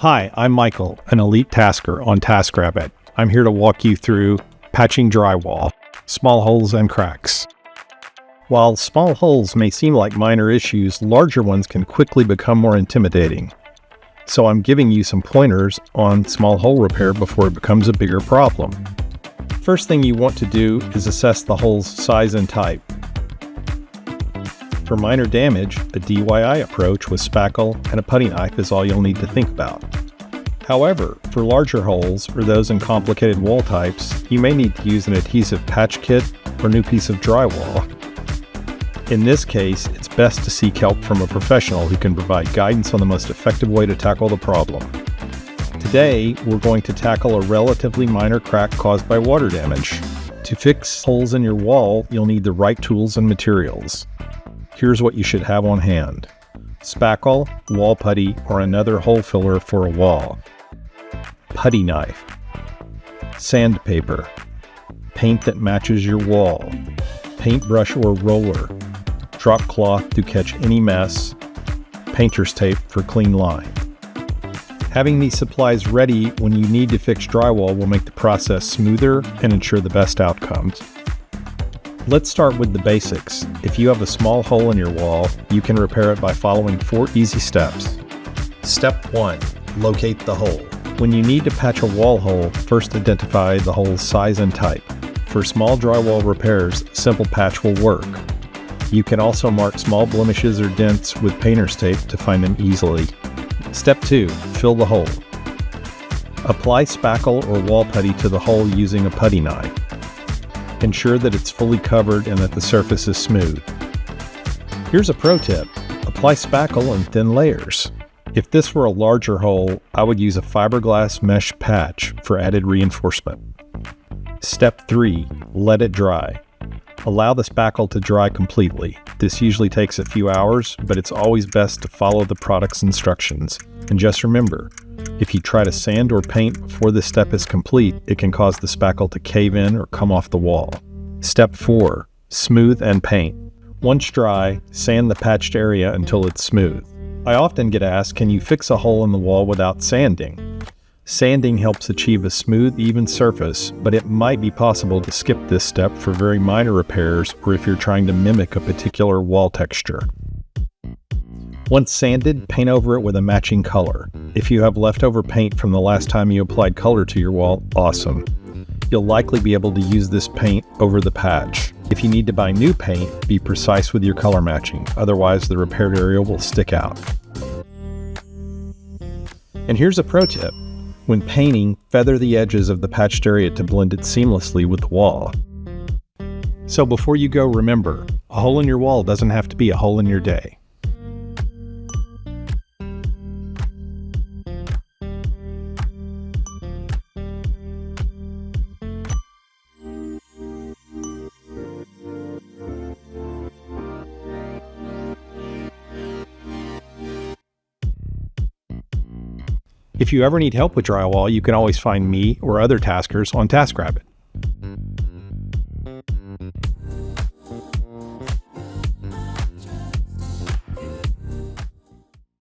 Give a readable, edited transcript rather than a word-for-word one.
Hi, I'm Michael, an elite tasker on Taskrabbit. I'm here to walk you through patching drywall, small holes and cracks. While small holes may seem like minor issues, larger ones can quickly become more intimidating. So I'm giving you some pointers on small hole repair before it becomes a bigger problem. First thing you want to do is assess the hole's size and type. For minor damage, a DIY approach with spackle and a putty knife is all you'll need to think about. However, for larger holes or those in complicated wall types, you may need to use an adhesive patch kit or new piece of drywall. In this case, it's best to seek help from a professional who can provide guidance on the most effective way to tackle the problem. Today, we're going to tackle a relatively minor crack caused by water damage. To fix holes in your wall, you'll need the right tools and materials. Here's what you should have on hand: spackle, wall putty, or another hole filler for a wall, putty knife, sandpaper, paint that matches your wall, paintbrush or roller, drop cloth to catch any mess, painter's tape for clean line. Having these supplies ready when you need to fix drywall will make the process smoother and ensure the best outcomes. Let's start with the basics. If you have a small hole in your wall, you can repair it by following 4 easy steps. Step 1. Locate the hole. When you need to patch a wall hole, first identify the hole's size and type. For small drywall repairs, a simple patch will work. You can also mark small blemishes or dents with painter's tape to find them easily. Step 2. Fill the hole. Apply spackle or wall putty to the hole using a putty knife. Ensure that it's fully covered and that the surface is smooth. Here's a pro tip: apply spackle in thin layers. If this were a larger hole, I would use a fiberglass mesh patch for added reinforcement. Step 3. Let it dry. Allow the spackle to dry completely. This usually takes a few hours, but it's always best to follow the product's instructions. And just remember, if you try to sand or paint before this step is complete, it can cause the spackle to cave in or come off the wall. Step 4. Smooth and paint. Once dry, sand the patched area until it's smooth. I often get asked, can you fix a hole in the wall without sanding? Sanding helps achieve a smooth, even surface, but it might be possible to skip this step for very minor repairs or if you're trying to mimic a particular wall texture. Once sanded, paint over it with a matching color. If you have leftover paint from the last time you applied color to your wall, awesome. You'll likely be able to use this paint over the patch. If you need to buy new paint, be precise with your color matching, otherwise the repaired area will stick out. And here's a pro tip: when painting, feather the edges of the patched area to blend it seamlessly with the wall. So before you go, remember, a hole in your wall doesn't have to be a hole in your day. If you ever need help with drywall, you can always find me or other taskers on Taskrabbit.